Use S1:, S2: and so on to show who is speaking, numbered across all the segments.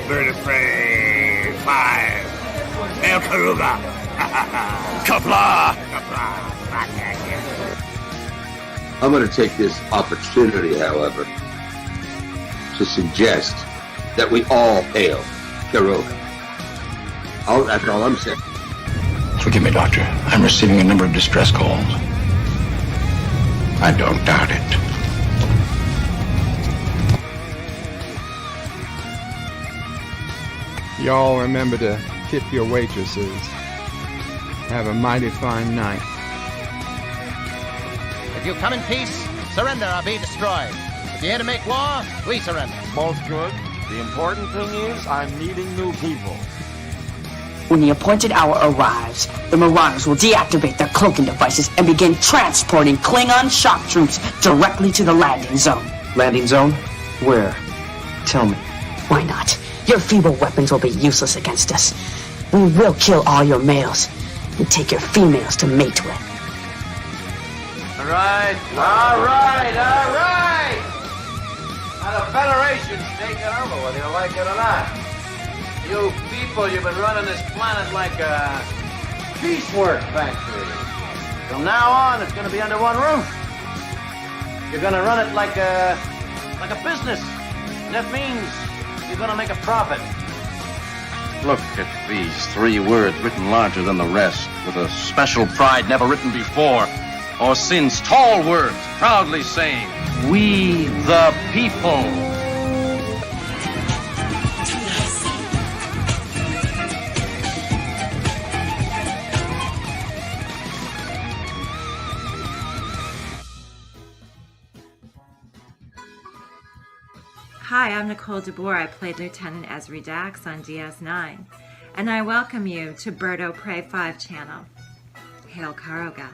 S1: Bird of Prey 5. Hail Karuga.
S2: Qapla!
S3: I'm going to take this opportunity, however, to suggest that we all hail Karuga. That's all I'm saying.
S2: Forgive me, Doctor. I'm receiving a number of distress calls. I don't doubt it.
S4: Y'all remember to tip your waitresses. Have a mighty fine night.
S5: If you come in peace, surrender or be destroyed. If you're here to make war, we surrender.
S6: Both good. The important thing is I'm meeting new people.
S7: When the appointed hour arrives, the Marauders will deactivate their cloaking devices and begin transporting Klingon shock troops directly to the landing zone.
S8: Landing zone? Where? Tell me.
S7: Why not? Your feeble weapons will be useless against us. We will kill all your males and take your females to mate with.
S6: All right. Now the Federation's taking over, whether you like it or not. You people, you've been running this planet like a piecework factory. From now on, it's going to be under one roof. You're going to run it like a business. That means you're going to make a profit.
S9: Look at these 3 words written larger than the rest, with a special pride never written before or since. Tall words, proudly saying, "We the people."
S10: Hi, I'm Nicole DeBoer. I played Lieutenant Ezri Dax on DS9, and I welcome you to Bird of Prey 5 channel. Hail Karuga.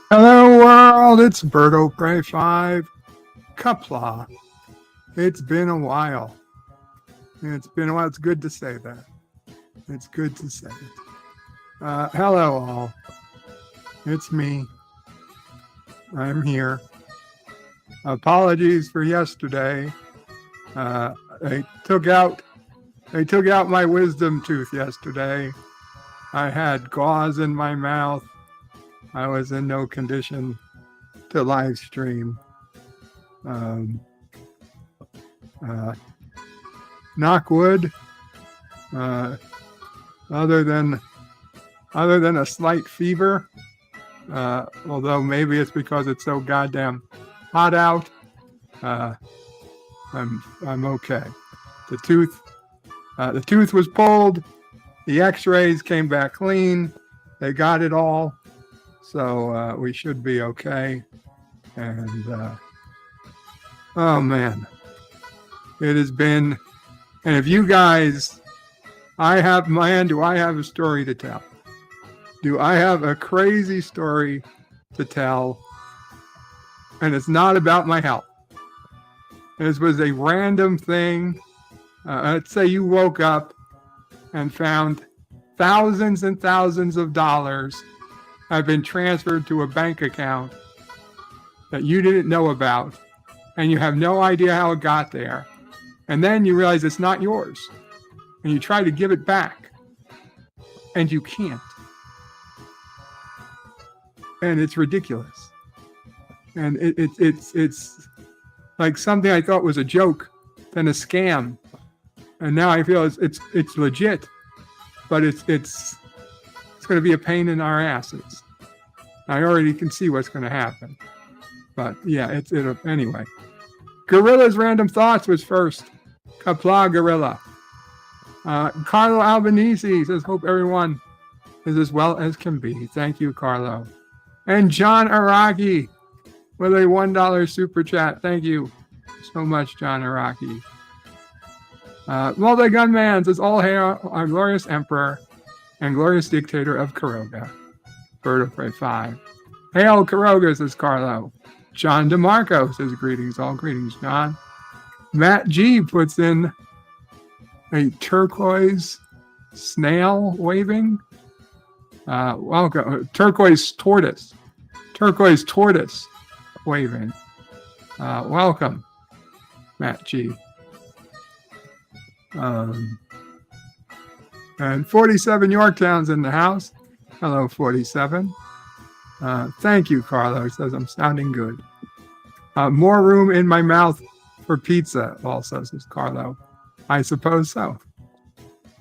S4: Hello world, it's Bird of Prey 5, Qapla. It's been a while. It's good to say that. It's good to say it. Hello all. It's me. I'm here. Apologies for yesterday. They took out my wisdom tooth yesterday. I had gauze in my mouth. I was in no condition to live stream. Knock wood. Other than a slight fever. Although maybe it's because it's so goddamn hot out. I'm okay. The tooth was pulled. The X-rays came back clean. They got it all, so we should be okay. And oh man, it has been. And if you guys, do I have a story to tell? Do I have a crazy story to tell? And it's not about my health. This was a random thing. Let's say you woke up and found thousands and thousands of dollars have been transferred to a bank account that you didn't know about, and you have no idea how it got there. And then you realize it's not yours. And you try to give it back, and you can't. And it's ridiculous. And it's like something I thought was a joke, then a scam. And now I feel it's legit, but it's going to be a pain in our asses. I already can see what's going to happen. But yeah, anyway. Gorilla's Random Thoughts was first. Qapla Gorilla. Carlo Albanese says, hope everyone is as well as can be. Thank you, Carlo. And John Araki with a $1 super chat. Thank you so much, John Araki. Multi-Gun Man says, all hail our glorious emperor and glorious dictator of Karuga. Bird of Prey 5. Hail Karuga, says Carlo. John DeMarco says, greetings, all greetings, John. Matt G puts in a turquoise snail waving. Welcome. Turquoise tortoise waving. Welcome, Matt G. And 47 Yorktown's in the house. Hello, 47. Thank you, Carlo. He says I'm sounding good. More room in my mouth for pizza, also, says Carlo. I suppose so.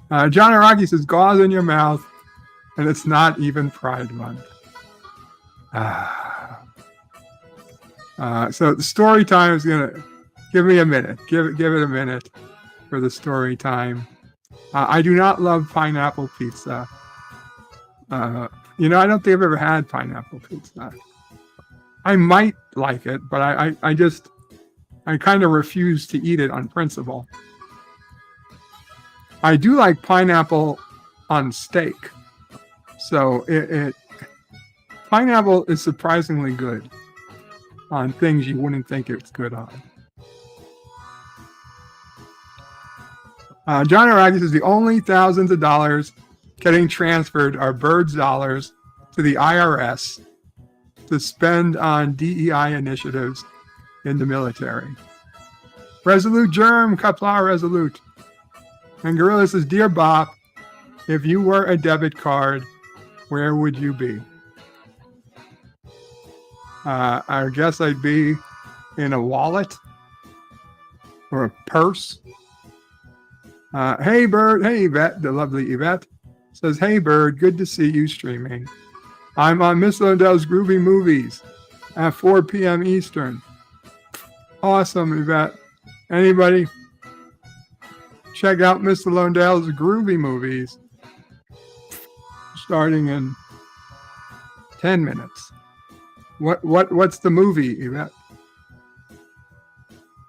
S4: John Araki says, gauze in your mouth, and it's not even Pride Month. So the story time is going to give me a minute. Give it a minute for the story time. I do not love pineapple pizza. I don't think I've ever had pineapple pizza. I might like it, but I kind of refuse to eat it on principle. I do like pineapple on steak. So pineapple is surprisingly good on things you wouldn't think it's good on. John Araki says the only thousands of dollars getting transferred are Bird's dollars to the IRS to spend on DEI initiatives in the military. Resolute Germ, Qapla Resolute. And Gorilla says, Dear Bob, if you were a debit card, where would you be? I guess I'd be in a wallet or a purse. Hey, Bird. Hey, Yvette, the lovely Yvette, says, hey, Bird, good to see you streaming. I'm on Miss Lundell's Groovy Movies at 4 p.m. Eastern. Awesome, Yvette. Anybody? Check out Mr. Lundell's Groovy Movies starting in 10 minutes. What's the movie, Yvette?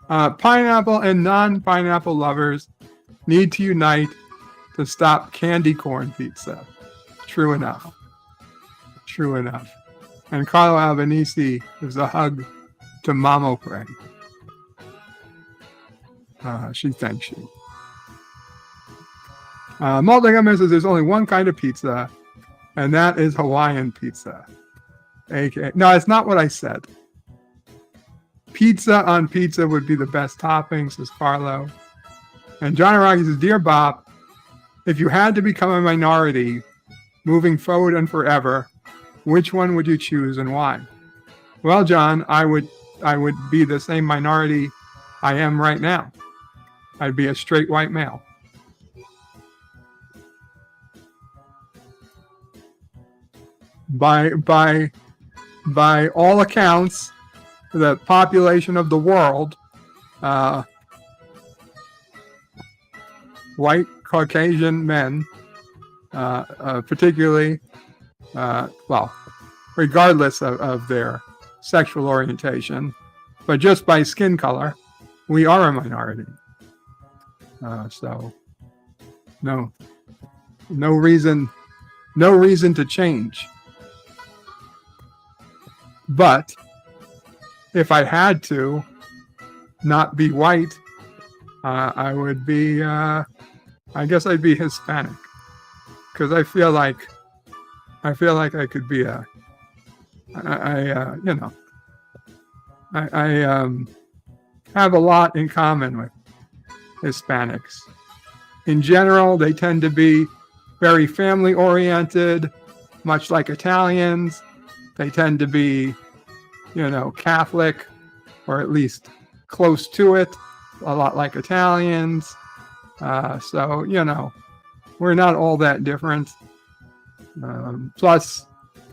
S4: Pineapple and non-pineapple lovers need to unite to stop candy corn pizza. True enough. True enough. And Carlo Albanese gives a hug to Mamo Prey. She thanks you. Multigamma says there's only one kind of pizza, and that is Hawaiian pizza. No, it's not what I said. Pizza on pizza would be the best topping, says Carlo. And John Araki says, Dear Bob, if you had to become a minority moving forward and forever, which one would you choose and why? Well, John, I would be the same minority I am right now. I'd be a straight white male. By all accounts, the population of the world, white Caucasian men, particularly, regardless of their sexual orientation, but just by skin color, we are a minority. So, no reason to change. But if I had to not be white, I would be, I guess I'd be Hispanic, because I feel like I could be I have a lot in common with Hispanics. In general, they tend to be very family oriented, much like Italians. They tend to be, Catholic, or at least close to it, a lot like Italians. So, we're not all that different. Plus,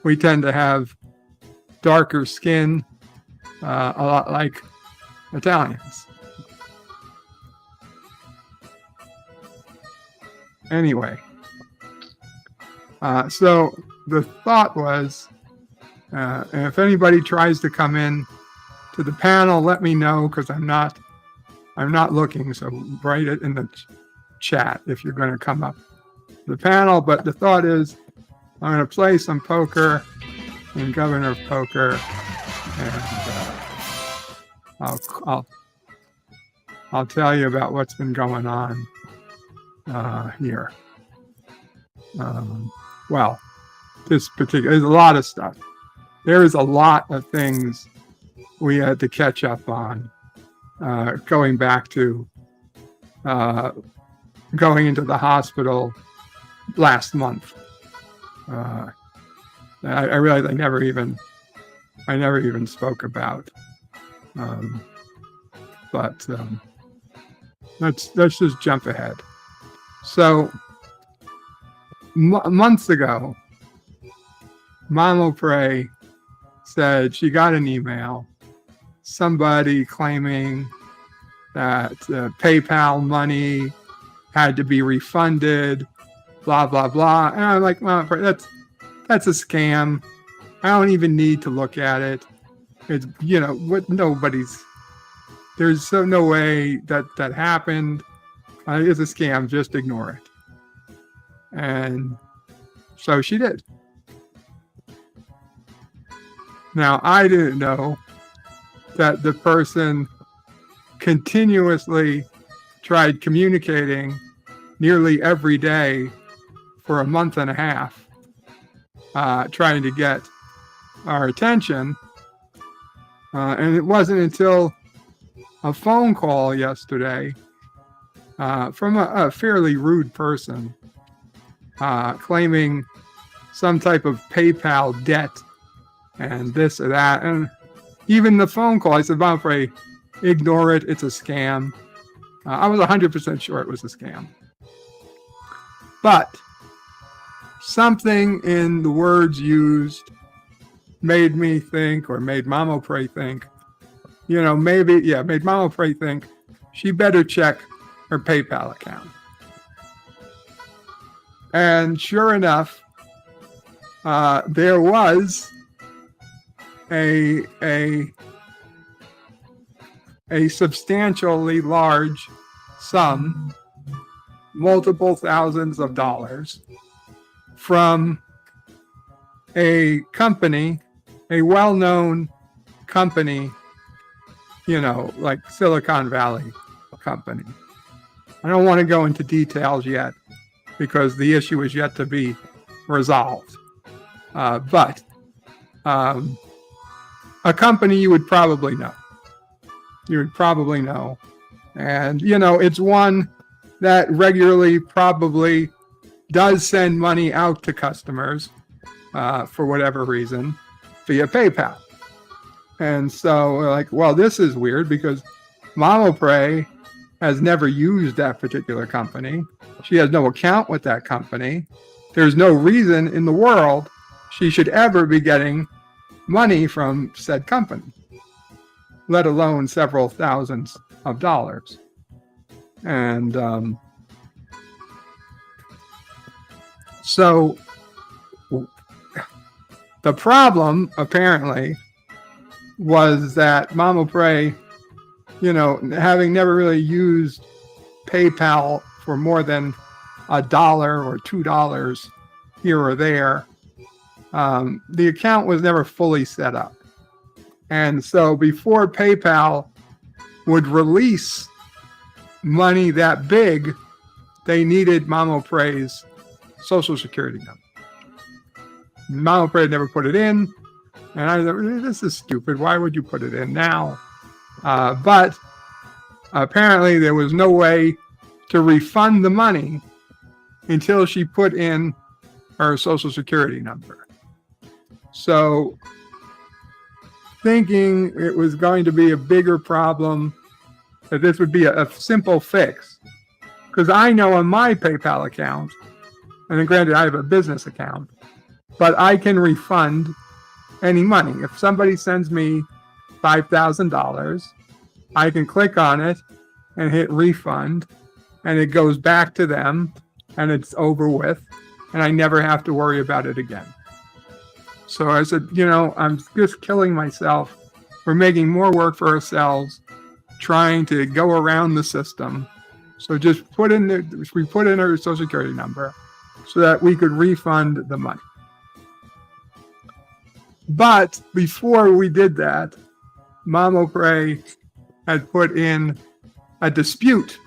S4: we tend to have darker skin, a lot like Italians. Anyway, so the thought was, if anybody tries to come in to the panel, let me know, because I'm not looking. So write it in the chat if you're going to come up to the panel. But the thought is, I'm going to play some poker in Governor of Poker, and I'll tell you about what's been going on here. There's a lot of stuff. There is a lot of things we had to catch up on, going back to going into the hospital last month. I realized I never even spoke about. But let's just jump ahead. So months ago, Mama Pray said she got an email, somebody claiming that PayPal money had to be refunded, blah blah blah. And I'm like, Mama Pray, that's a scam. I don't even need to look at it. It's, what there's no way that happened. It's a scam. Just ignore it. And so she did. Now, I didn't know that the person continuously tried communicating nearly every day for a month and a half, trying to get our attention. And it wasn't until a phone call yesterday from a fairly rude person claiming some type of PayPal debt and this or that. And even the phone call, I said, Mom Pray, ignore it. It's a scam. I was 100% sure it was a scam. But something in the words used made me think, or made Mama Pray think, made Mama Pray think she better check her PayPal account. And sure enough, there was a substantially large sum, multiple thousands of dollars, from a company, a well-known company, like Silicon Valley company. I don't want to go into details yet because the issue is yet to be resolved. But a company you would probably know. And, it's one that regularly probably does send money out to customers for whatever reason via PayPal. And so we're like, well, this is weird because Mama Pray has never used that particular company. She has no account with that company. There's no reason in the world she should ever be getting money from said company, let alone several thousands of dollars. And so the problem apparently was that Mama Pray, having never really used PayPal for more than $1 or $2 here or there, the account was never fully set up. And so before PayPal would release money that big, they needed Mama Pray's Social Security number. Mama Pray never put it in. And I thought, this is stupid. Why would you put it in now? But apparently there was no way to refund the money until she put in her Social Security number. So thinking it was going to be a bigger problem, that this would be a simple fix. Because I know on my PayPal account, and then granted I have a business account, but I can refund any money. If somebody sends me $5,000, I can click on it and hit refund, and it goes back to them, and it's over with, and I never have to worry about it again. So I said, I'm just killing myself. We're making more work for ourselves, trying to go around the system. So just we put in our Social Security number so that we could refund the money. But before we did that, Mama Pray had put in a dispute,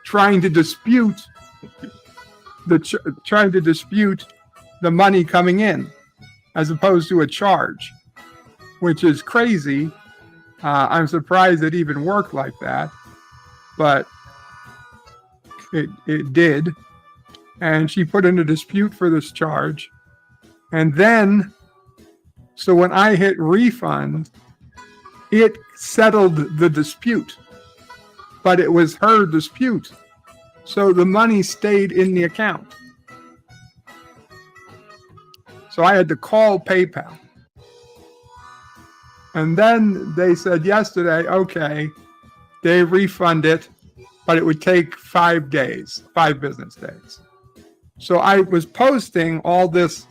S4: trying to dispute the money coming in, as opposed to a charge, which is crazy I'm surprised it even worked like that, but it did. And she put in a dispute for this charge. And then, so when I hit refund, it settled the dispute, but it was her dispute. So the money stayed in the account. So I had to call PayPal. And then they said yesterday, okay, they refund it, but it would take 5 business days. So I was posting all of this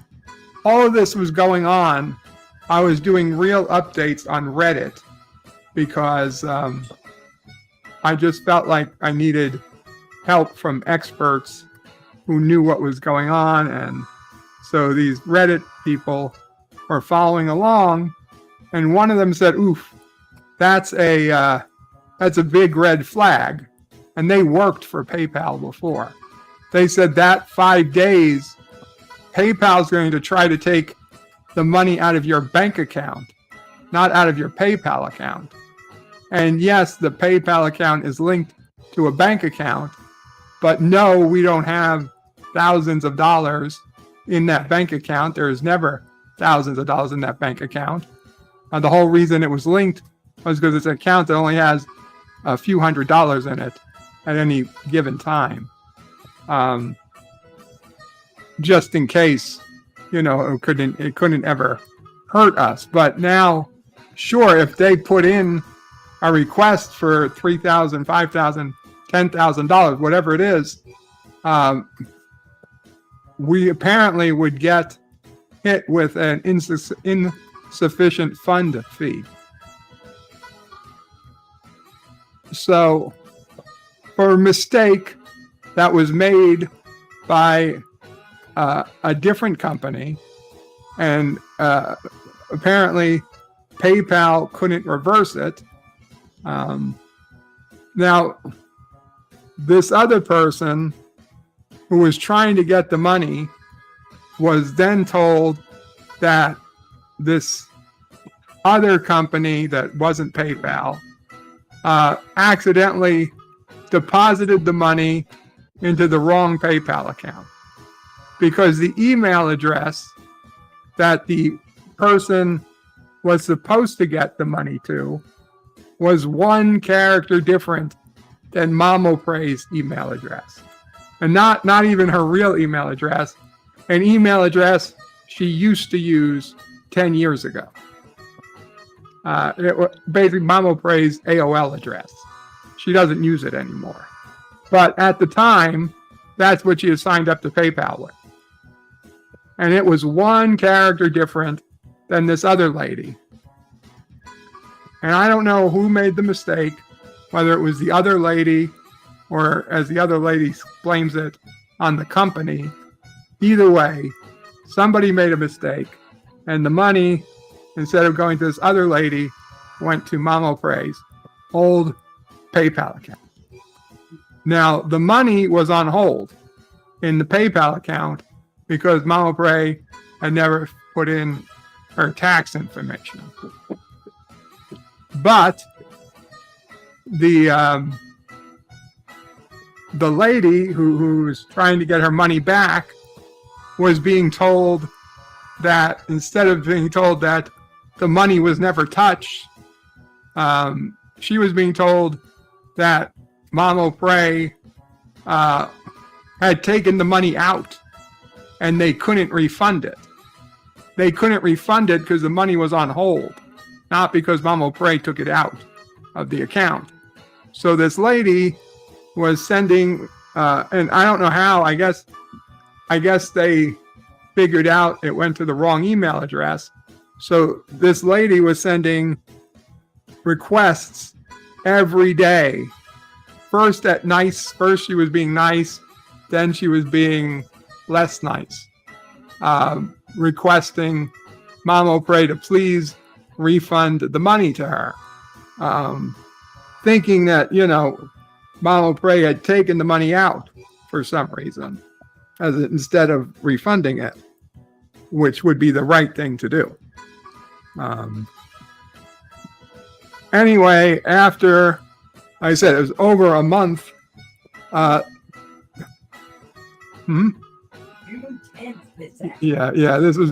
S4: was going on. I was doing real updates on Reddit because I just felt like I needed help from experts who knew what was going on. And so these Reddit people were following along, and one of them said, oof, that's a big red flag. And they worked for PayPal before. They said that 5 days, PayPal's going to try to take the money out of your bank account, not out of your PayPal account. And yes, the PayPal account is linked to a bank account, but no, we don't have thousands of dollars in that bank account. There is never thousands of dollars in that bank account. The whole reason it was linked was because it's an account that only has a few $100s in it at any given time. Just in case, it couldn't ever hurt us. But now, sure, if they put in a request for $3,000, $5,000, $10,000, whatever it is, we apparently would get hit with an insufficient fund fee. So, for a mistake that was made by a different company, and apparently PayPal couldn't reverse it. Now, this other person who was trying to get the money was then told that this other company that wasn't PayPal accidentally deposited the money into the wrong PayPal account, because the email address that the person was supposed to get the money to was one character different than Mamo Prey's email address. And not even her real email address, an email address she used to use 10 years ago. It was basically Mamo Prey's AOL address. She doesn't use it anymore. But at the time, that's what she had signed up to PayPal with. And it was one character different than this other lady. And I don't know who made the mistake, whether it was the other lady or, as the other lady blames it, on the company. Either way, somebody made a mistake, and the money, instead of going to this other lady, went to Mamo Prey's old PayPal account. Now, the money was on hold in the PayPal account because Mamo Prey had never put in her tax information. But the lady who was trying to get her money back was being told that, instead of being told that the money was never touched, she was being told that Mamo Prey had taken the money out and they couldn't refund it. They couldn't refund it because the money was on hold, not because Mamo Prey took it out of the account. So this lady was sending, and I don't know how, I guess they figured out it went to the wrong email address. So this lady was sending requests every day. First she was being nice, then she was being less nice, requesting Mamo Prey to please refund the money to her, thinking that, Mamo Prey had taken the money out for some reason, instead of refunding it, which would be the right thing to do. Anyway, after I said it was over a month. Yeah. This was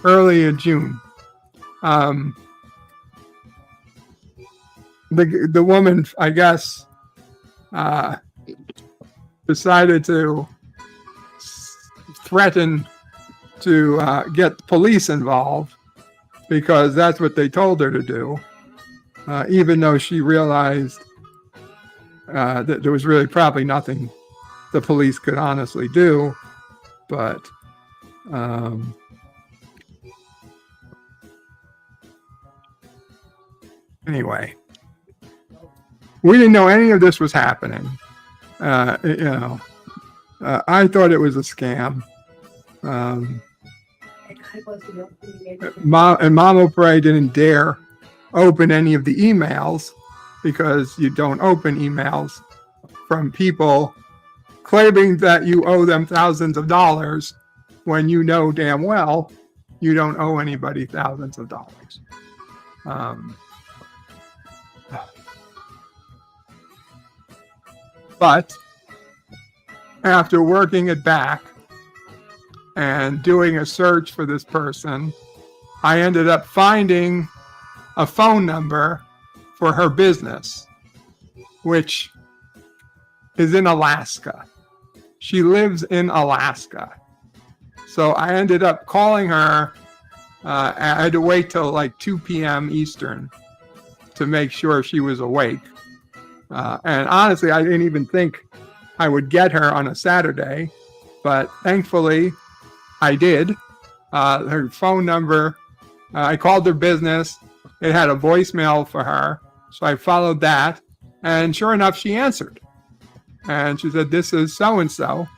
S4: early in June. The woman, I guess, decided to threaten to get the police involved because that's what they told her to do, even though she realized that there was really probably nothing the police could honestly do. But anyway, we didn't know any of this was happening. I thought it was a scam. Mama Prey didn't dare open any of the emails because you don't open emails from people claiming that you owe them thousands of dollars when you know damn well you don't owe anybody thousands of dollars. But after working it back and doing a search for this person, I ended up finding a phone number for her business, which is in Alaska. She lives in Alaska. So I ended up calling her. I had to wait till like 2 p.m. Eastern to make sure she was awake. And honestly, I didn't even think I would get her on a Saturday, but thankfully I did. Her phone number, I called her business. It had a voicemail for her. So I followed that. And sure enough, she answered. And she said, "This is so-and-so."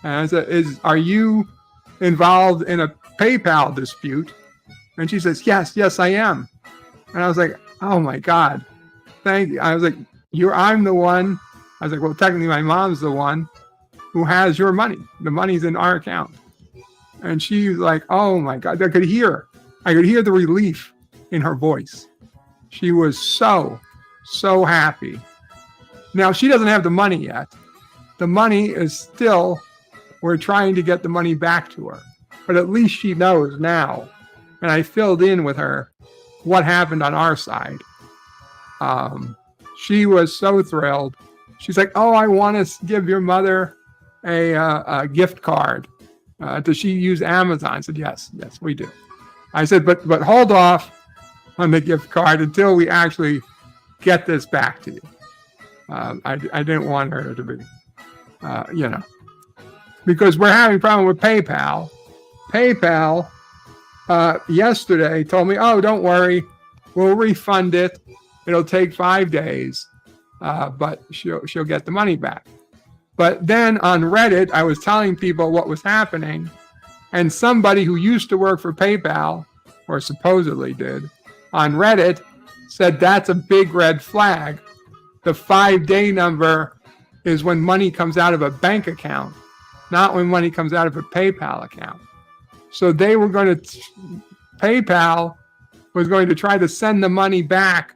S4: And I said, "Are you involved in a PayPal dispute?" And she says, yes, I am. And I was like, oh my God, thank you. I was like, I'm the one. I was like, well, technically my mom's the one who has your money. The money's in our account. And she was like, oh my God, I could hear the relief in her voice. She was so happy. Now, she doesn't have the money yet. The money is still, we're trying to get the money back to her. But at least she knows now. And I filled in with her what happened on our side. She was so thrilled. She's like, oh, I want to give your mother a gift card. Does she use Amazon? I said, yes, we do. I said, but hold off on the gift card until we actually get this back to you. I didn't want her to be, because we're having a problem with PayPal. PayPal yesterday told me, oh, don't worry, we'll refund it. It'll take 5 days, but she'll get the money back. But then on Reddit, I was telling people what was happening, and somebody who used to work for PayPal, or supposedly did, on Reddit said that's a big red flag. The 5-day number is when money comes out of a bank account, not when money comes out of a PayPal account. So they were PayPal was going to try to send the money back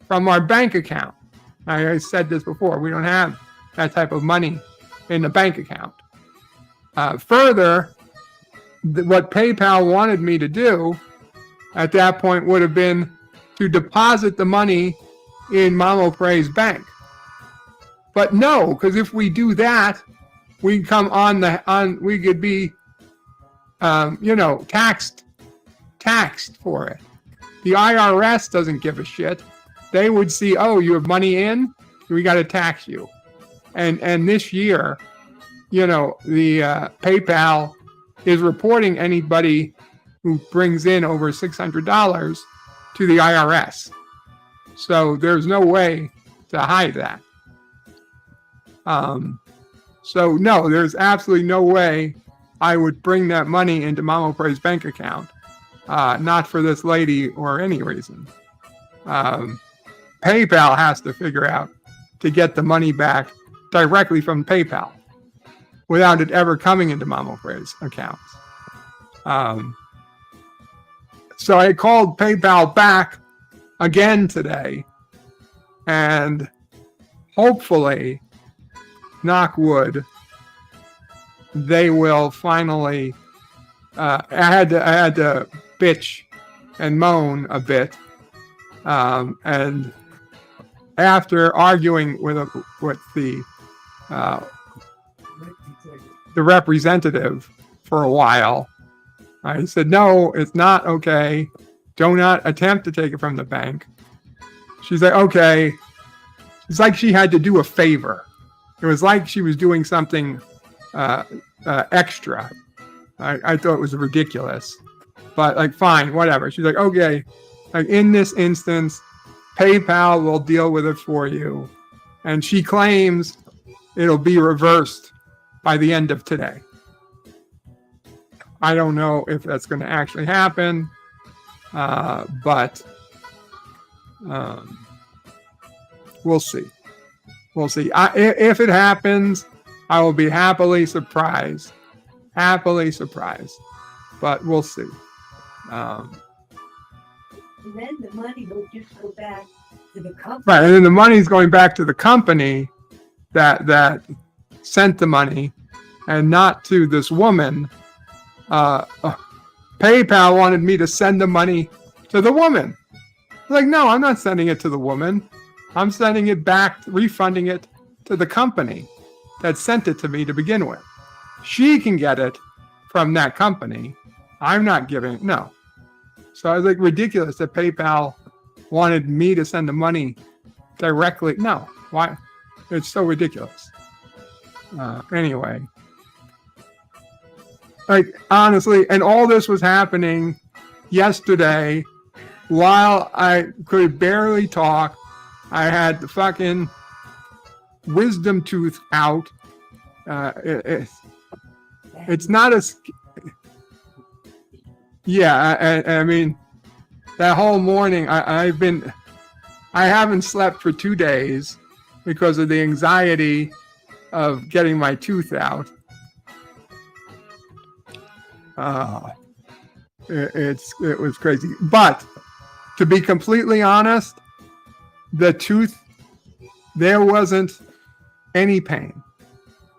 S4: from our bank account. I said this before, we don't have that type of money in the bank account. Further, what PayPal wanted me to do at that point would have been to deposit the money in Mamo Prey's bank. But no, because if we do that, we come we could be taxed for it. The IRS doesn't give a shit. They would see, oh, you have money in, we got to tax you. And this year, the PayPal is reporting anybody who brings in over $600 to the IRS. So there's no way to hide that. So no, there's absolutely no way I would bring that money into Mamo Prey's bank account. Not for this lady or any reason. PayPal has to figure out to get the money back directly from PayPal without it ever coming into Mamo Prey's accounts. So I called PayPal back again today. And hopefully, knock wood, they will finally. I had to bitch and moan a bit, and after arguing with the representative for a while, I said, "No, it's not okay. Do not attempt to take it from the bank." She's like, "Okay." It's like she had to do a favor. It was like she was doing something extra. I thought it was ridiculous, but like, fine, whatever. She's like, "Okay, like in this instance, PayPal will deal with it for you," and she claims it'll be reversed by the end of today. I don't know if that's going to actually happen, but we'll see. We'll see. If it happens, I will be happily surprised. But we'll see.
S11: And then the money will just go back to the company.
S4: Right, and then the money's going back to the company that sent the money, and not to this woman. PayPal wanted me to send the money to the woman. Like, no, I'm not sending it to the woman. I'm sending it back, refunding it to the company that sent it to me to begin with. She can get it from that company. I'm not giving it. No. So I was like, ridiculous that PayPal wanted me to send the money directly. No. Why? It's so ridiculous. Anyway. Like, honestly, and all this was happening yesterday while I could barely talk. I had the fucking wisdom tooth out. It's not as... Yeah, I mean, that whole morning, I haven't slept for 2 days because of the anxiety of getting my tooth out. It was crazy. But to be completely honest, the tooth, there wasn't any pain.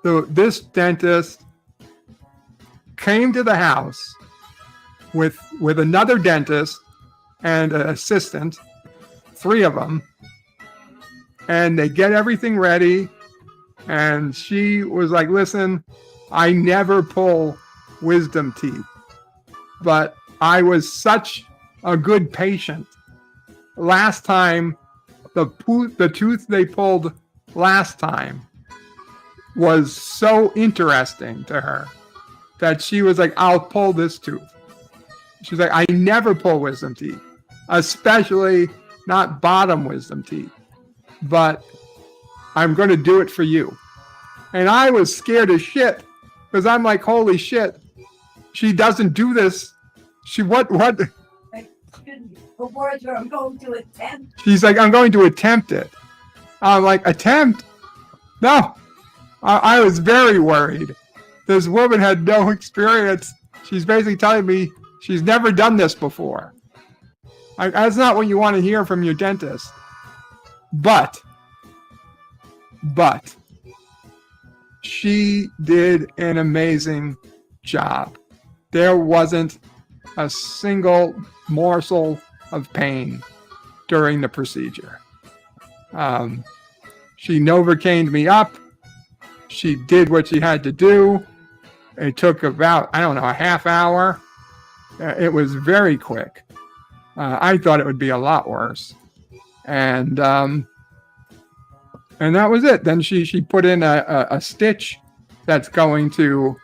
S4: So this dentist came to the house with another dentist and an assistant, 3 of them, and they get everything ready. And she was like, "Listen, I never pull wisdom teeth, but I was such a good patient. Last time, the tooth they pulled last time was so interesting to her that she was like, I'll pull this tooth." She's like, "I never pull wisdom teeth, especially not bottom wisdom teeth, but I'm going to do it for you." And I was scared as shit because I'm like, holy shit, she doesn't do this. What?
S11: The words are, "I'm going to attempt."
S4: She's like, "I'm going to attempt it." I'm like, attempt? No. I was very worried. This woman had no experience. She's basically telling me she's never done this before. That's not what you want to hear from your dentist. But she did an amazing job. There wasn't a single morsel of pain during the procedure. She Novocained me up. She did what she had to do. It took about, a half hour. It was very quick. I thought it would be a lot worse. And that was it. Then she put in a stitch that's going to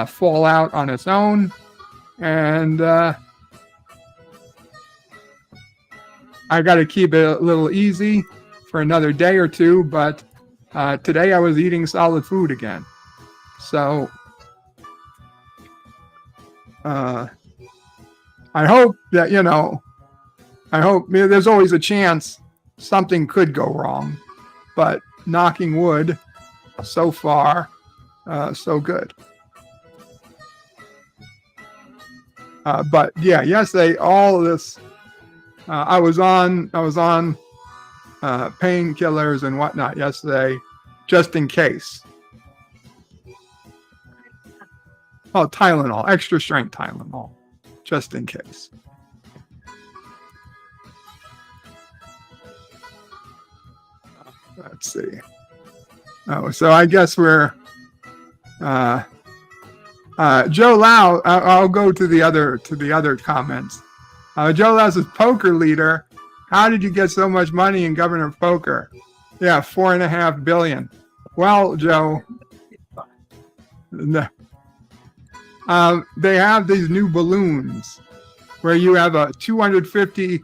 S4: fall out on its own. And I got to keep it a little easy for another day or two. But today I was eating solid food again. So I hope that, there's always a chance something could go wrong. But knocking wood, so far, so good. But yeah, yesterday, all of this I was on painkillers and whatnot yesterday, just in case. Oh, Tylenol, extra strength Tylenol, just in case. Let's see. Oh, so I guess we're Joe Lau. I'll go to the other comments. Joe Lau says, poker leader. How did you get so much money in government poker? Yeah, $4.5 billion. Well, Joe, no. They have these new balloons where you have a $250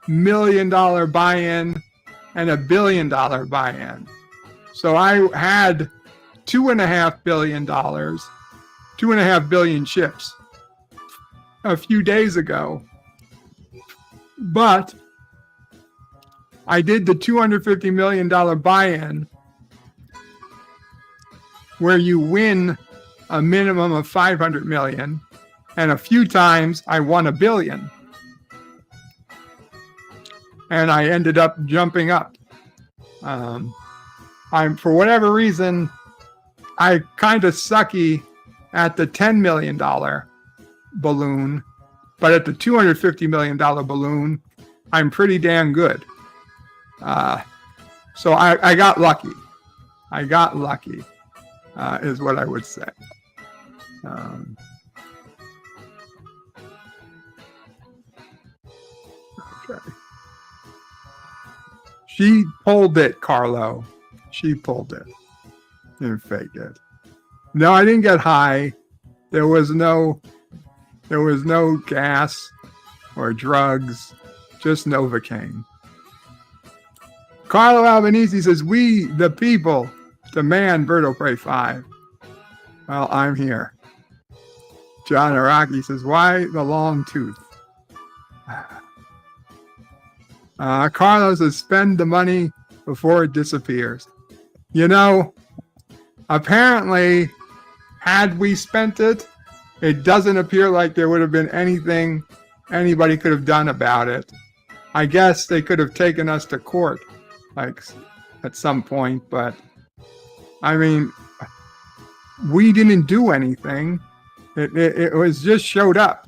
S4: million buy-in and $1 billion buy-in. So I had $2.5 billion, 2.5 billion chips a few days ago. But I did the $250 million buy-in where you win a minimum of 500 million, and a few times I won $1 billion. And I ended up jumping up. I'm, for whatever reason, I kind of sucky at the $10 million balloon, but at the $250 million balloon, I'm pretty damn good. So I got lucky. I got lucky, is what I would say. Okay. She pulled it, Carlo. She pulled it. Didn't fake it. No, I didn't get high. There was no gas or drugs, just Novocaine. Carlo Albanese says, we, the people, demand Berto Prey 5. Well, I'm here. John Araki says, why the long tooth? Carlos says, spend the money before it disappears. You know, apparently, had we spent it, it doesn't appear like there would have been anything anybody could have done about it. I guess they could have taken us to court, like, at some point, but I mean, we didn't do anything. It was just showed up.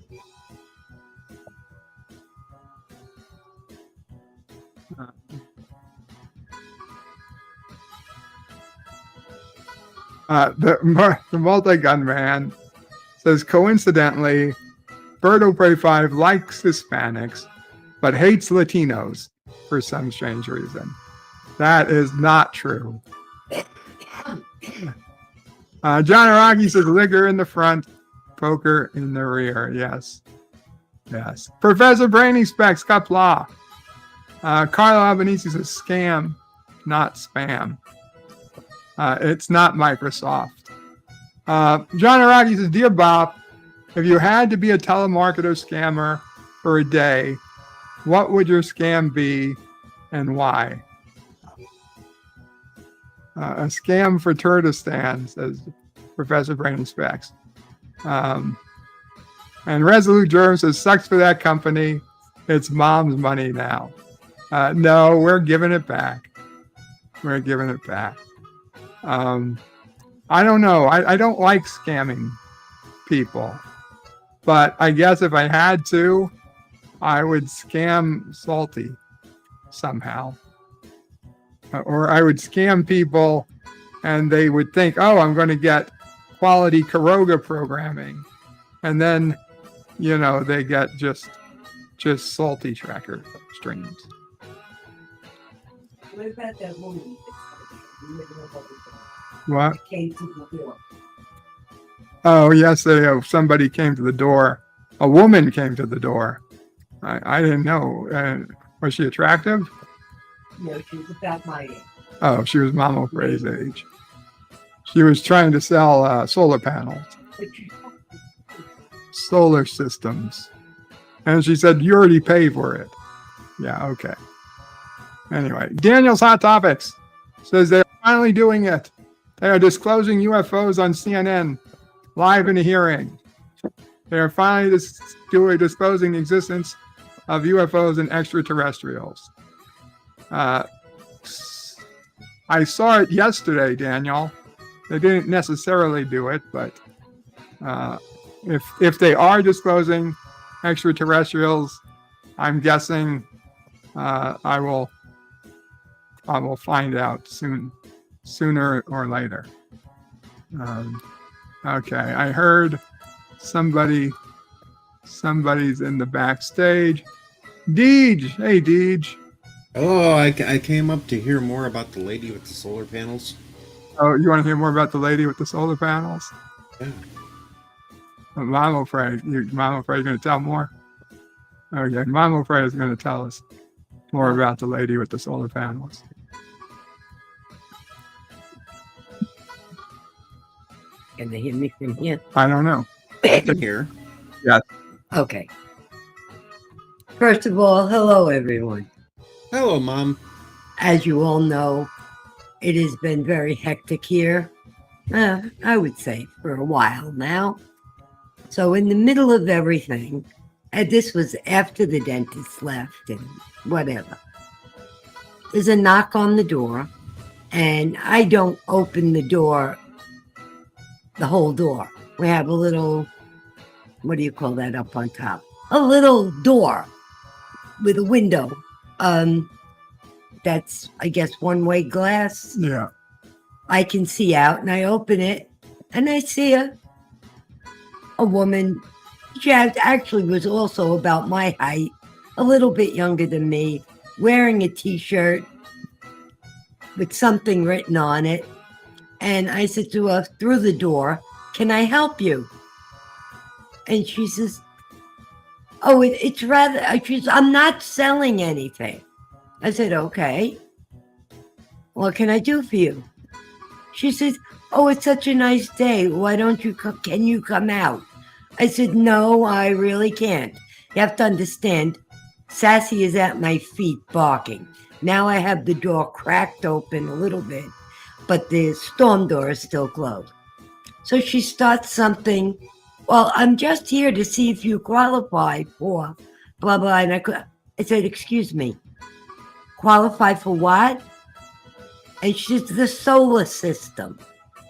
S4: The multi-gun man says, coincidentally, Berto Prey 5 likes Hispanics, but hates Latinos for some strange reason. That is not true. John Araki says, liquor in the front, poker in the rear. Yes. Yes. Professor Brainy Specs, Qapla. Carlo Albanese says, scam, not spam. It's not Microsoft. John Araki says, dear Bob, if you had to be a telemarketer scammer for a day, what would your scam be and why? A scam for Turtistan, says Professor Brandon Specs. And Resolute Germ says, sucks for that company. It's mom's money now. No, we're giving it back. We're giving it back. I don't know. I don't like scamming people. But I guess if I had to, I would scam Salty somehow. Or I would scam people and they would think, oh, I'm going to get quality Karoga programming. And then, you know, they get just Salty tracker streams.
S11: What about that woman?
S4: What?
S11: Came to the door.
S4: Oh, yesterday somebody came to the door. A woman came to the door. I didn't know. Was she attractive?
S11: No, she was about my age.
S4: Oh, she was Mama Ray's age. She was trying to sell solar panels. Solar systems. And she said, you already pay for it. Yeah, okay. Anyway, Daniel's Hot Topics says they're finally doing it. They are disclosing UFOs on CNN, live in a hearing. They are finally disclosing the existence of UFOs and extraterrestrials. I saw it yesterday, Daniel. They didn't necessarily do it, but if they are disclosing extraterrestrials, I'm guessing I will find out sooner or later. Okay, I heard somebody's in the backstage. Deej, hey Deej.
S12: Hello, I came up to hear more about the lady with the solar panels.
S4: Oh, you want to hear more about the lady with the solar panels?
S12: Yeah.
S4: Mama Frey, Mama Frey's going to tell more? Okay, Mama Frey is going to tell us more about the lady with the solar panels.
S11: Can they hear me from here?
S4: I don't know.
S12: I can hear.
S4: Yes.
S11: Okay. First of all, hello, everyone.
S12: Hello, Mom.
S11: As you all know, it has been very hectic here. I would say for a while now. So in the middle of everything, and this was after the dentist left and whatever, there's a knock on the door, and I don't open the door, the whole door. We have a little, what do you call that up on top? A little door with a window. That's, I guess, one-way glass.
S4: Yeah.
S11: I can see out, and I open it, and I see a woman. She actually was also about my height, a little bit younger than me, wearing a T-shirt with something written on it. And I said to her through the door, "Can I help you?" And she says, "Oh, it's rather," she says, "I'm not selling anything." I said, "Okay. What can I do for you?" She says, "Oh, it's such a nice day. Why don't you come? Can you come out?" I said, "No, I really can't. You have to understand, Sassy is at my feet barking. Now I have the door cracked open a little bit, but the storm door is still closed." So she starts something. "Well, I'm just here to see if you qualify for blah, blah." And I said, "Excuse me, qualify for what?" And she's "The solar system.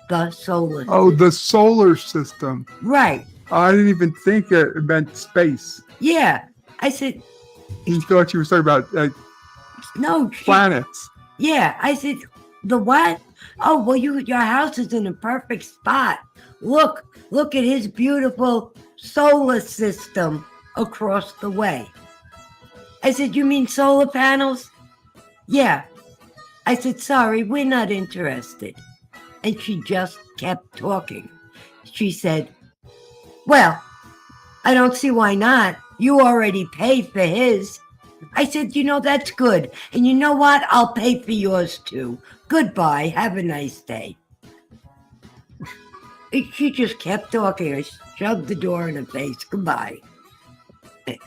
S11: The solar system."
S4: Oh, the solar system.
S11: Right.
S4: I didn't even think it meant space.
S11: Yeah. I said,
S4: You thought you were talking about
S11: "No.
S4: planets."
S11: Yeah. I said, "The what?" "Oh, well, your house is in a perfect spot. Look at his beautiful solar system across the way." I said, "You mean solar panels?" "Yeah." I said, "Sorry, we're not interested." And she just kept talking. She said, "Well, I don't see why not. You already paid for his." I said, "That's good. And you know what? I'll pay for yours too. Goodbye. Have a nice day." She just kept talking. I shoved the door in her face. Goodbye.
S4: It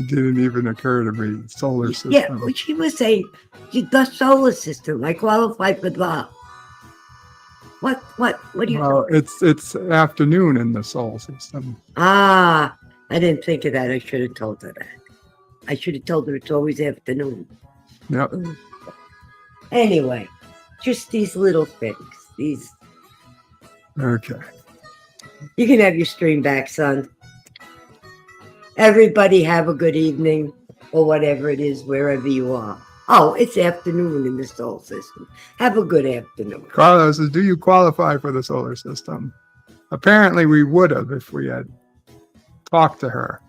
S4: didn't even occur to me. Solar system.
S11: Yeah, well, she was saying the solar system. I qualify for that. What do you
S4: Well, it's afternoon in the solar system.
S11: I didn't think of that. I should have told her that. I should have told her it's always afternoon.
S4: Yep.
S11: Anyway, just these little things.
S4: Okay.
S11: You can have your stream back, son. Everybody have a good evening, or whatever it is, wherever you are. Oh, it's afternoon in the solar system. Have a good afternoon.
S4: Carlos says, "Do you qualify for the solar system?" Apparently we would have if we had talked to her.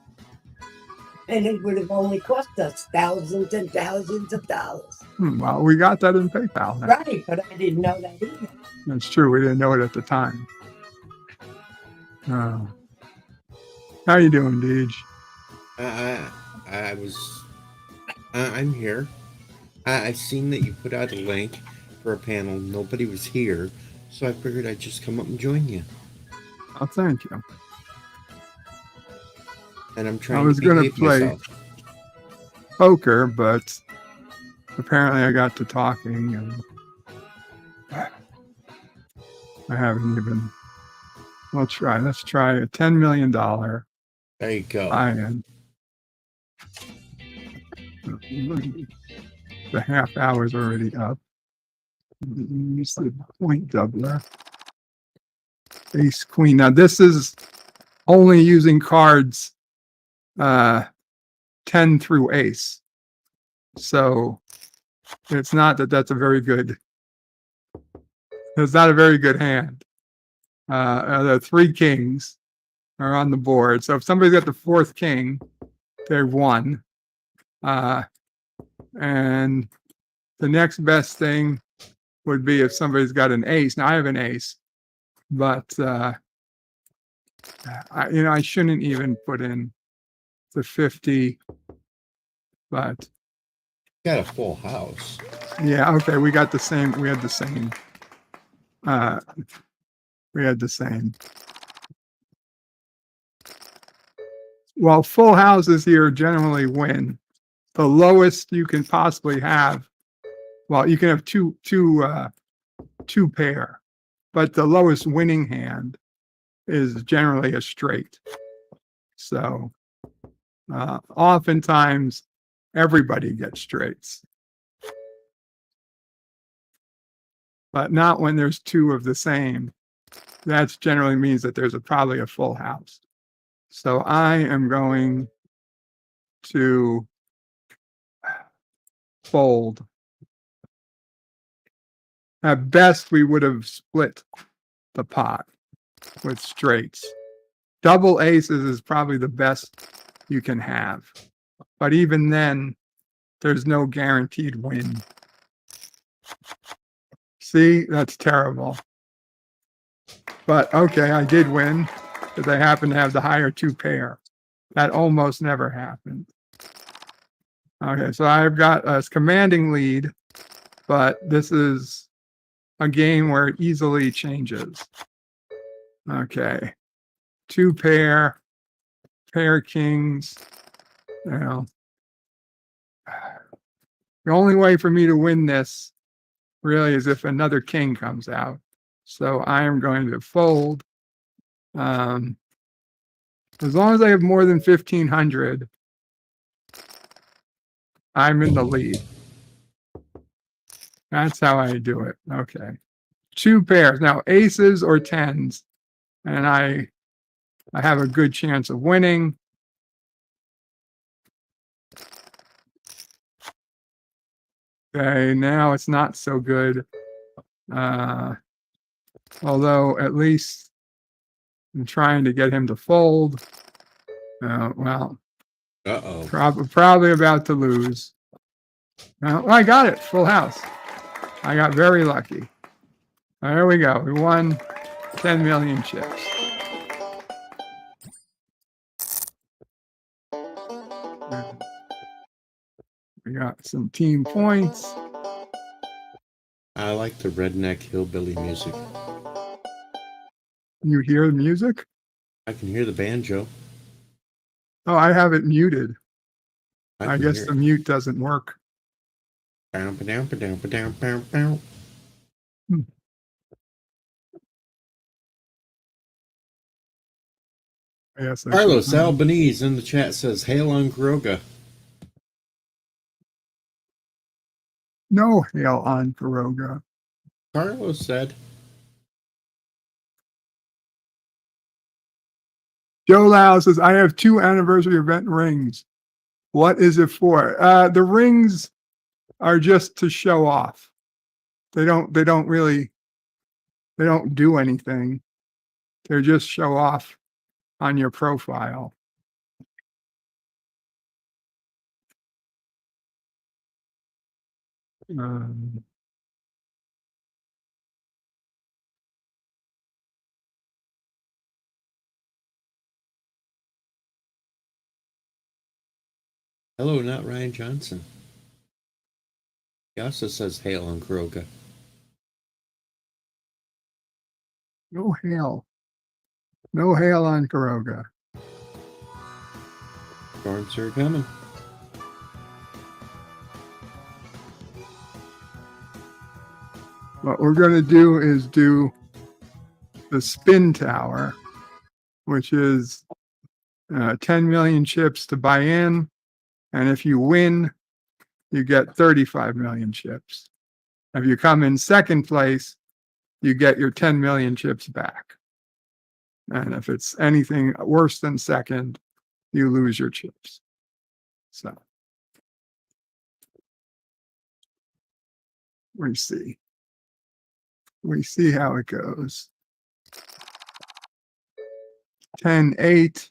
S11: And it would have only cost us thousands and thousands of dollars.
S4: Well, we got that in PayPal now.
S11: Right, but I didn't know that either.
S4: That's true. We didn't know it at the time. How you doing, Deej?
S12: I'm here. I seen that you put out a link for a panel. Nobody was here, so I figured I'd just come up and join you.
S4: Oh, thank you.
S12: And I'm trying
S4: I was
S12: to
S4: going to
S12: behave
S4: play
S12: myself.
S4: poker, but apparently I got to talking and I haven't even. Let's try a $10 million
S12: There you go.
S4: buy-in. The half hour's already up. Use the point doubler. Ace queen. Now this is only using cards 10 through ace. So it's not that that's a very good. It's not a very good hand. The 3 kings are on the board. So if somebody's got the 4th king, they've won. And the next best thing would be if somebody's got an ace. Now I have an ace, but I shouldn't even put in the 50. But
S12: got a full house.
S4: Yeah, okay, we got the same. We had the same. We had the same. Well, full houses here generally win. The lowest you can possibly have. Well, you can have two pair, but the lowest winning hand is generally a straight. So oftentimes everybody gets straights, but not when there's 2 of the same. That generally means that there's probably a full house. So I am going to fold. At best, we would have split the pot with straights. Double aces is probably the best you can have. But even then, there's no guaranteed win. See, that's terrible. But okay, I did win because I happen to have the higher 2 pair. That almost never happened. Okay, so I've got a commanding lead, but this is a game where it easily changes. Okay, 2 pair kings. The only way for me to win this really is if another king comes out. So I am going to fold. As long as I have more than 1,500, I'm in the lead. That's how I do it. Okay. 2 pairs. Now, aces or 10s, and I have a good chance of winning. Okay, now it's not so good. Although at least I'm trying to get him to fold. Well, probably about to lose. I got it. Full house. I got very lucky. There we go. We won 10 million chips. We got some team points.
S12: I like the redneck hillbilly music.
S4: You hear the music?
S12: I can hear the banjo.
S4: Oh, I have it muted. I guess
S12: hear
S4: the
S12: it.
S4: mute doesn't work. Yes,
S12: Carlos Albanese in the chat says, "Hail on Kuroga."
S4: No hail on Kuroga.
S12: Carlos said.
S4: Joe Lau says, I have 2 anniversary event rings. What is it for? The rings are just to show off. They don't do anything. They're just show off on your profile.
S12: Hello, not Ryan Johnson. He also says, "Hail on Kuroga."
S4: No hail. No hail on Kuroga.
S12: Storms are coming.
S4: What we're going to do is do the spin tower, which is 10 million chips to buy in And if you win, you get 35 million chips. If you come in second place, you get your 10 million chips back. And if it's anything worse than second, you lose your chips. So we see. We see how it goes. 10-8.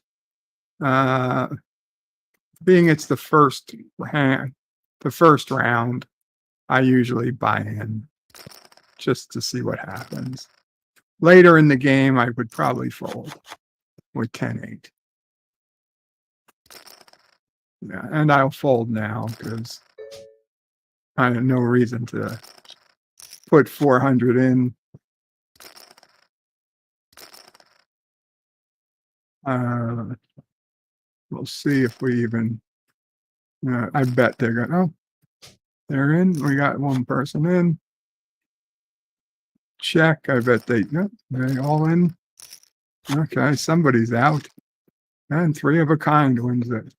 S4: Being it's the first round, I usually buy in just to see what happens. Later in the game, I would probably fold with 10-8. Yeah, and I'll fold now because I have no reason to put 400 in. We'll see if we even. I bet they're going. Oh, they're in. We got one person in. Check. I bet they all in. Okay, somebody's out. And 3 of a kind wins it.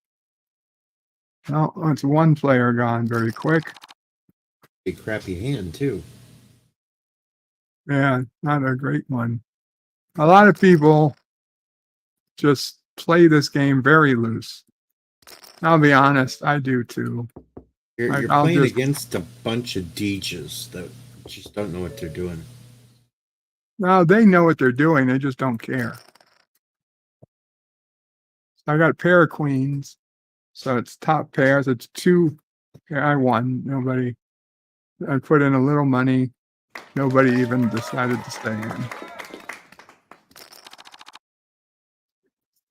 S4: Oh, it's one player gone very quick.
S12: A crappy hand, too.
S4: Yeah, not a great one. A lot of people just play this game very loose. I'll be honest, I do too.
S12: You're playing against a bunch of Deejas that just don't know what they're doing.
S4: No, they know what they're doing. They just don't care. I got a pair of queens. So it's top pairs. It's 2. Yeah, I won. Nobody. I put in a little money. Nobody even decided to stay in.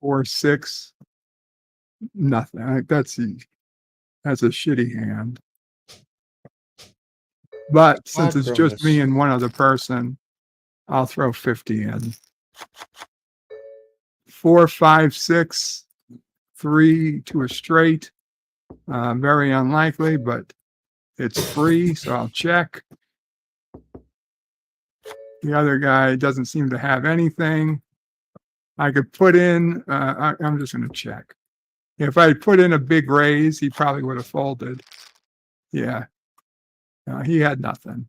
S4: 4-6. Nothing. That's a shitty hand. But since it's just me and one other person, I'll throw 50 in. 4, 5, 6, 3 to a straight. Very unlikely, but it's free, so I'll check. The other guy doesn't seem to have anything. I could put in, I'm just going to check. If I put in a big raise, he probably would have folded. Yeah. He had nothing.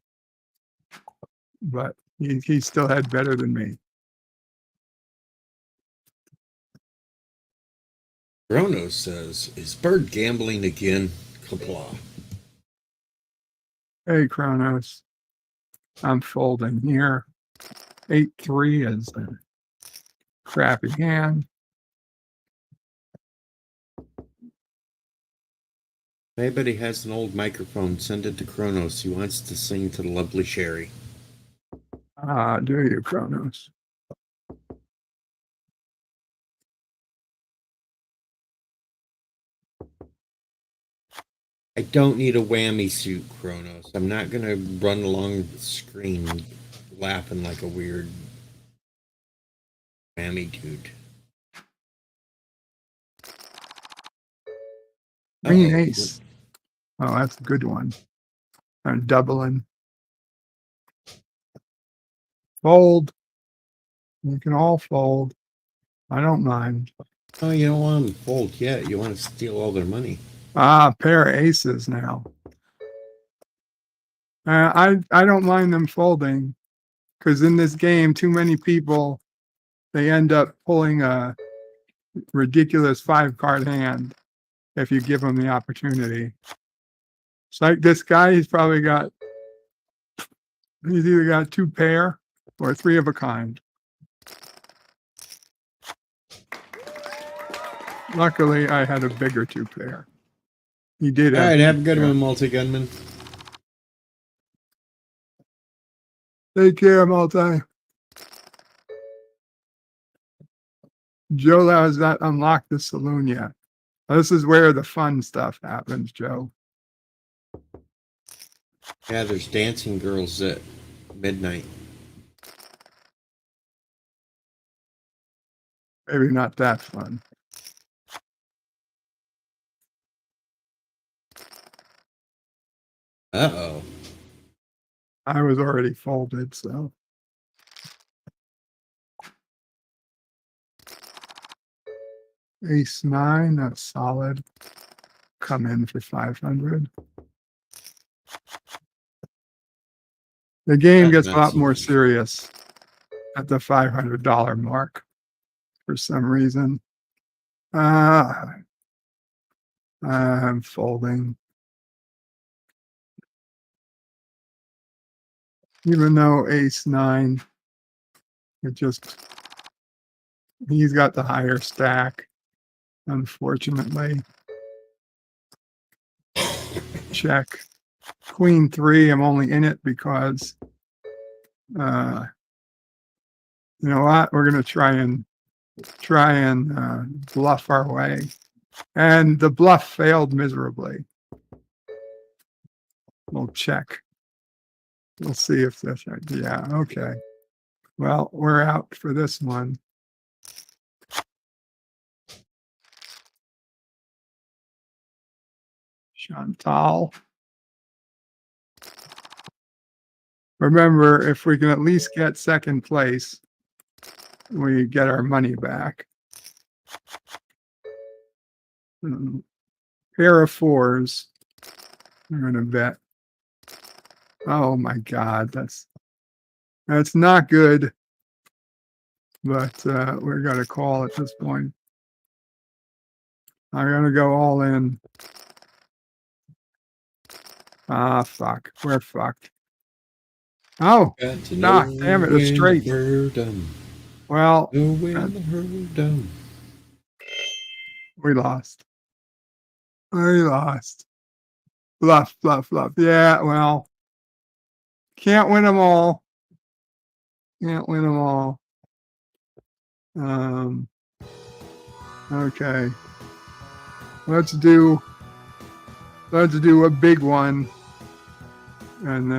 S4: But he still had better than me.
S12: Rono says, is Bird gambling again? Qapla.
S4: Hey, Kronos. I'm folding here. 8-3 is a crappy hand.
S12: If anybody has an old microphone, send it to Kronos. He wants to sing to the lovely Sherry.
S4: Do you, Kronos?
S12: I don't need a whammy suit, Kronos. I'm not going to run along the screen laughing like a weird whammy dude.
S4: Green ace. Oh, that's a good one. I'm doubling. Fold. You can all fold. I don't mind.
S12: Oh, you don't want them to fold yet. You want to steal all their money.
S4: Pair of aces now. I don't mind them folding because in this game, too many people, they end up pulling a ridiculous 5-card hand if you give them the opportunity. It's like this guy, he's either got 2 pair or 3 of a kind. Luckily, I had a bigger 2 pair. He did.
S12: All right, have a good one, multi-gunman.
S4: Take care, multi. Joe has not unlocked the saloon yet. This is where the fun stuff happens, Joe.
S12: Yeah, there's dancing girls at midnight.
S4: Maybe not that fun.
S12: Uh-oh.
S4: I was already folded, so. Ace 9, that's solid. come in for 500. The game gets a lot more serious at the $500 mark for some reason. I'm folding. Even though ace nine, he's got the higher stack, unfortunately. Check. Queen three, I'm only in it because, you know what? We're going to try and bluff our way. And the bluff failed miserably. We'll check. We'll see if this, yeah, okay. Well, we're out for this one. Chantal. Remember, if we can at least get second place, we get our money back. Pair of fours. I'm going to bet. Oh my God, that's not good. But we're going to call at this point. I'm going to go all in. Ah, fuck. We're fucked. Oh, knock. Damn it, a straight. Well, we lost. We lost. Bluff, bluff, bluff. Yeah, well, can't win them all. Can't win them all. Okay. Let's do a big one. And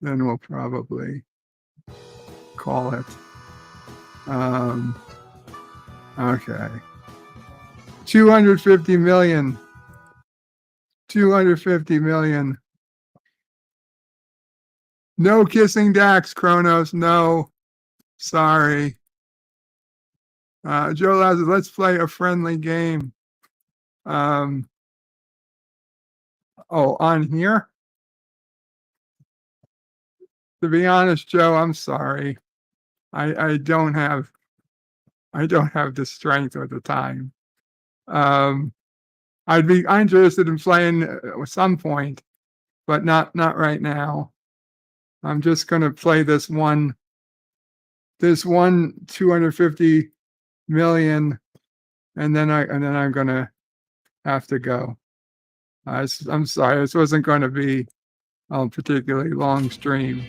S4: then we'll probably call it. Okay. 250 million. 250 million. No kissing Dax, Kronos. No. Sorry. Joe Lazarus, let's play a friendly game. Oh, on here? To be honest, Joe, I'm sorry. I don't have the strength or the time. I'd be interested in playing at some point, but not right now. I'm just going to play this one 250 million, and then I'm going to have to go. I'm sorry, this wasn't going to be a particularly long stream.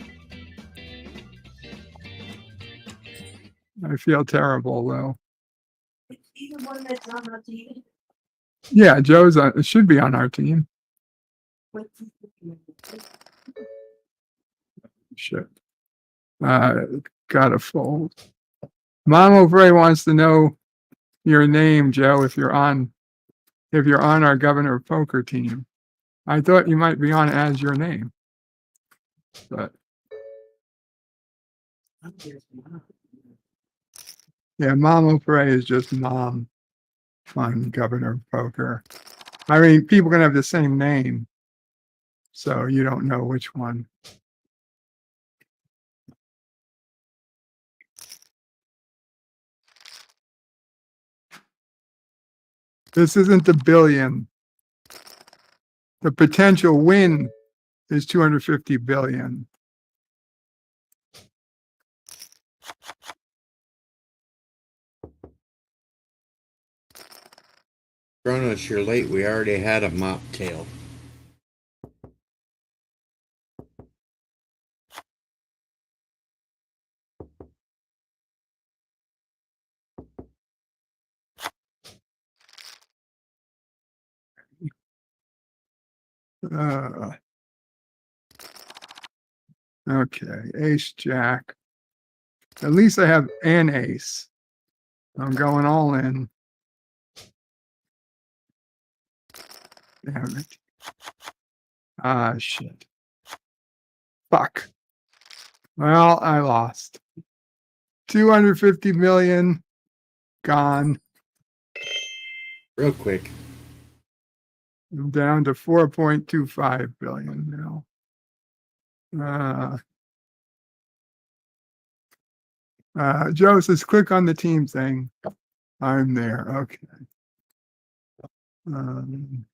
S4: I feel terrible though.
S11: It's either one that's on our team.
S4: Yeah, Joe's should be on our team. Shit. Gotta fold. Mamo Bray wants to know your name, Joe, if you're on our Governor of Poker team. I thought you might be on as your name. But yeah, Mamo Bray is just mom on Governor of Poker. I mean, people can have the same name, so you don't know which one. This isn't the billion. The potential win is 250 billion.
S12: Kronos, you're late. We already had a mocktail.
S4: Okay, ace jack. At least I have an ace. I'm going all in. Damn it. Ah, shit. Fuck. Well, I lost. 250 million gone.
S12: Real quick.
S4: I'm down to 4.25 billion now. Joe says, click on the team thing. I'm there. Okay.
S12: And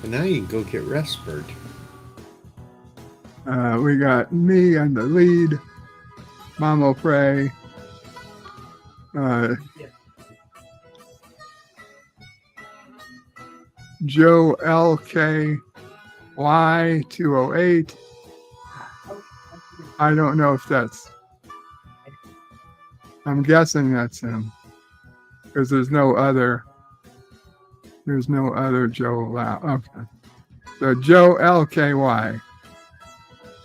S12: now you can go get Respert.
S4: We got me on the lead. Mamo Pray. Joe LKY 208. I don't know if that's. I'm guessing that's him because there's no other. There's no other Joe Lau. Okay. So Joe LKY.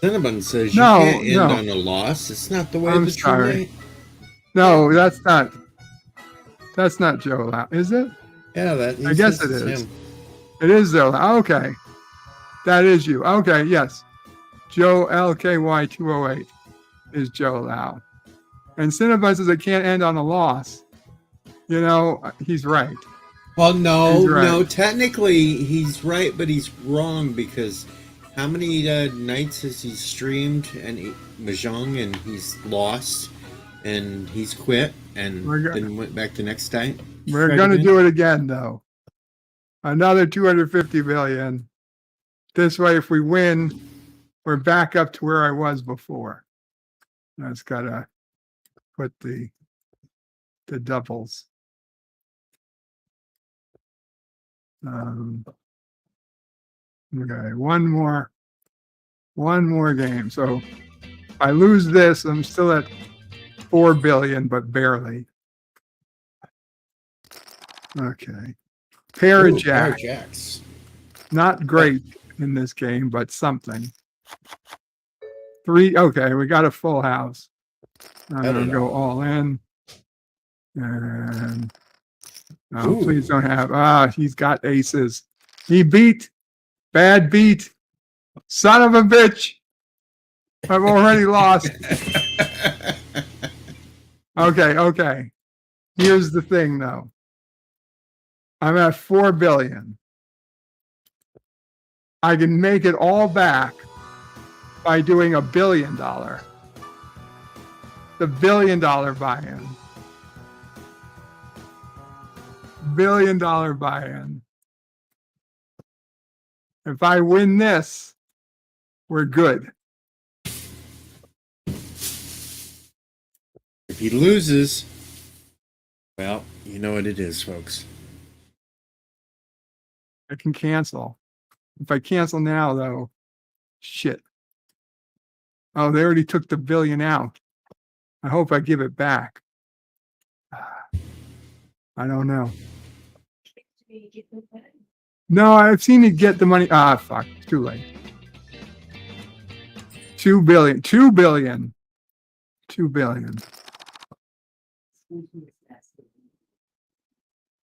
S12: Cinnamon says you can't end on a loss. It's not the way
S4: I'm
S12: the
S4: sorry. No, that's not Joe Lau, is it?
S12: Yeah,
S4: I guess it is. Him. It is Joe Lau. Okay. That is you. Okay, yes. Joe LKY 208 is Joe Lau. And Cinnabon says it can't end on a loss. You know, he's right.
S12: Well, no, technically he's right, but he's wrong because how many nights has he streamed and Mahjong and he's lost and he's quit and then went back the next night?
S4: We're going to do it again, though. Another 250 billion. This way, if we win, we're back up to where I was before. I just got to put the doubles. Okay, one more game. So if I lose this, I'm still at 4 billion, but barely. Okay. Pair of jacks. Not great in this game, but something. 3. Okay, we got a full house. I'm going to go all in. And please don't have. He's got aces. He beat. Bad beat. Son of a bitch. I've already lost. Okay. Here's the thing, though. I'm at 4 billion. I can make it all back by doing $1 billion. The $1 billion buy-in. $1 billion buy-in. If I win this, we're good.
S12: If he loses, well, you know what it is, folks.
S4: I can cancel. If I cancel now, though, shit. Oh, they already took the $1 billion out. I hope I give it back. I don't know. No, I've seen it get the money. Fuck. It's too late. 2 billion. 2 billion. 2 billion.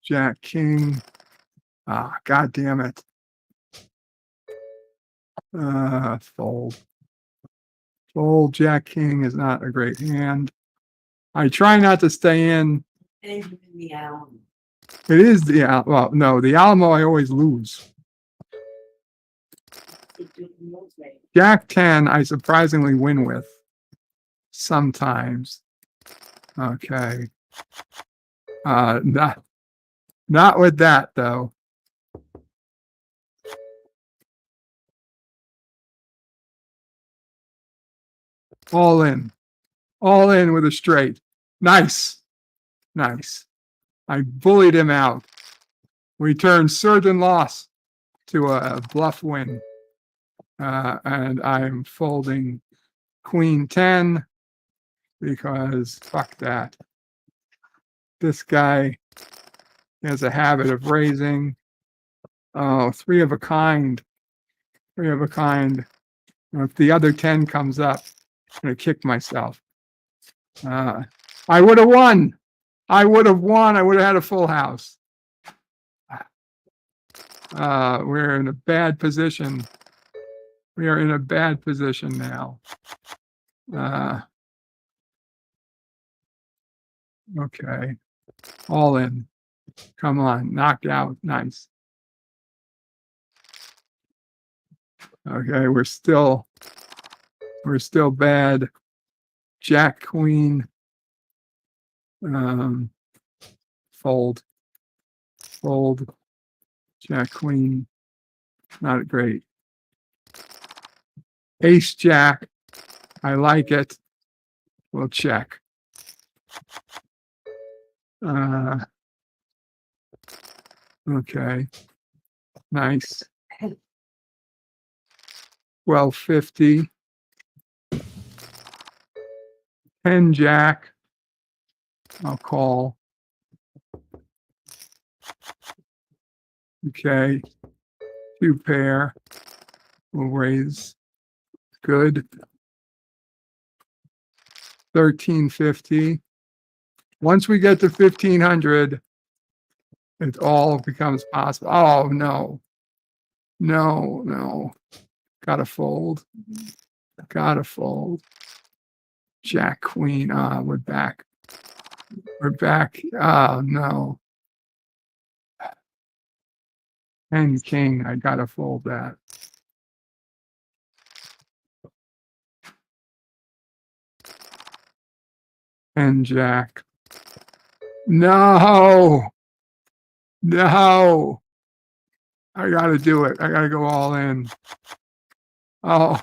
S4: Jack King. God damn it. Fold. Fold. Jack King is not a great hand. I try not to stay in. It is the Alamo. Well, no, the Alamo I always lose. Jack 10 I surprisingly win with. Sometimes. Okay. Not with that though. All in. All in with a straight. Nice. I bullied him out. We turned certain loss to a bluff win. And I'm folding Queen 10 because fuck that. This guy has a habit of raising. Oh, 3 of a kind. 3 of a kind. If the other 10 comes up, I'm going to kick myself. I would have won. I would have had a full house. We're in a bad position. We are in a bad position now. Okay. All in. Come on. Knockout. Nice. Okay. We're still bad. Jack, queen. Fold. Jack, queen. Not great. Ace, jack. I like it. We'll check. Okay. Nice. 1250. 10 jack. I'll call. Okay. 2 pair. We'll raise. Good. 1350. Once we get to 1500, it all becomes possible. Oh, no. No. Gotta fold. Jack, queen. We're back. Oh, no. And king. I gotta fold that. And jack. No. I gotta do it. I gotta go all in. Oh.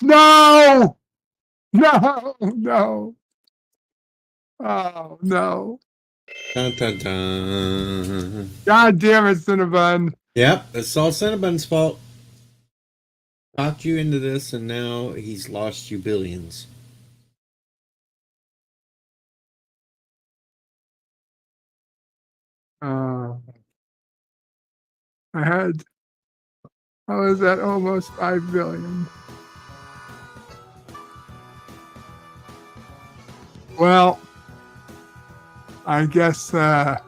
S4: No. Oh, no.
S12: Dun, dun, dun.
S4: God damn it, Cinnabon.
S12: Yep, it's all Cinnabon's fault. Talked you into this, and now he's lost you billions.
S4: I was at almost 5 billion. Well, I guess we're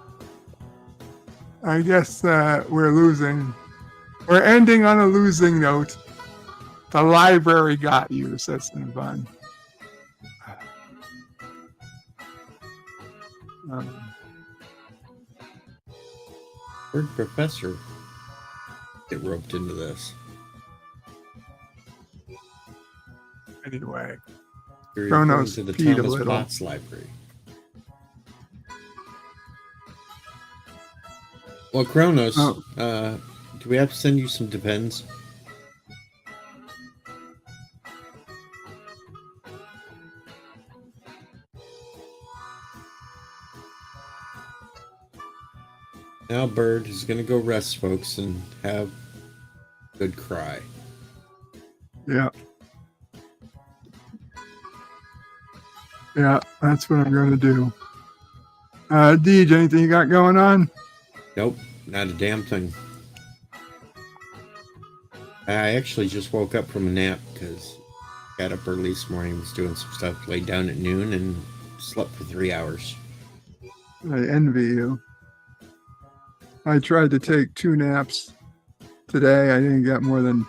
S4: losing. We're ending on a losing note. The library got you, says Cinnabon.
S12: Where'd Professor get roped into this?
S4: Anyway,
S12: You're
S4: Chronos
S12: referring to the
S4: peed a
S12: Thomas
S4: little.
S12: Potts Library. Well, Kronos, do we have to send you some depends? Now Bird is going to go rest, folks, and have a good cry.
S4: Yeah. Yeah, that's what I'm going to do. Deej, anything you got going on?
S12: Nope, not a damn thing. I actually just woke up from a nap because I got up early this morning, was doing some stuff, laid down at noon, and slept for 3 hours.
S4: I envy you. I tried to take 2 naps today. I didn't get more than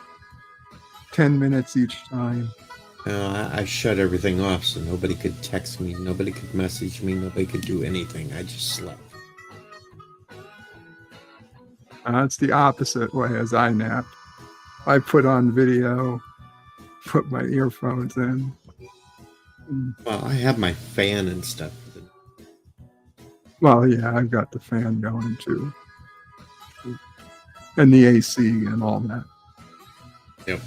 S4: 10 minutes each time.
S12: I shut everything off so nobody could text me, nobody could message me, nobody could do anything. I just slept.
S4: It's the opposite way as I nap. I put on video, put my earphones in.
S12: Well, I have my fan and stuff.
S4: Well, yeah, I've got the fan going too. And the AC and all that.
S12: Yep.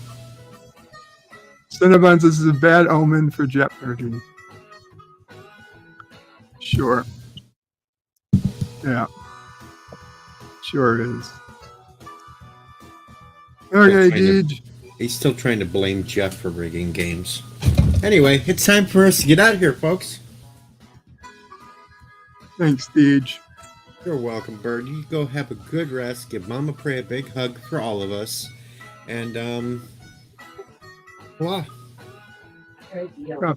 S4: Cinnabons, this is a bad omen for Jeopardy. Sure. Yeah. Sure it is. Okay, Deej.
S12: He's still trying to blame Jeff for rigging games. Anyway, it's time for us to get out of here, folks.
S4: Thanks, Deej.
S12: You're welcome, Bird. You go have a good rest. Give Mama Prey a big hug for all of us. And, blah.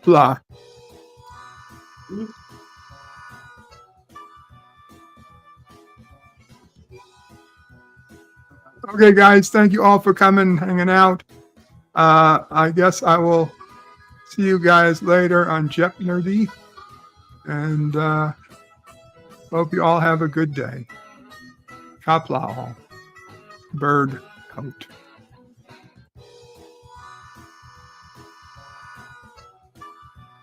S4: Blah. Okay, guys, thank you all for coming, hanging out. I guess I will see you guys later on Jep Nerdy. And hope you all have a good day. Qapla all. Bird out.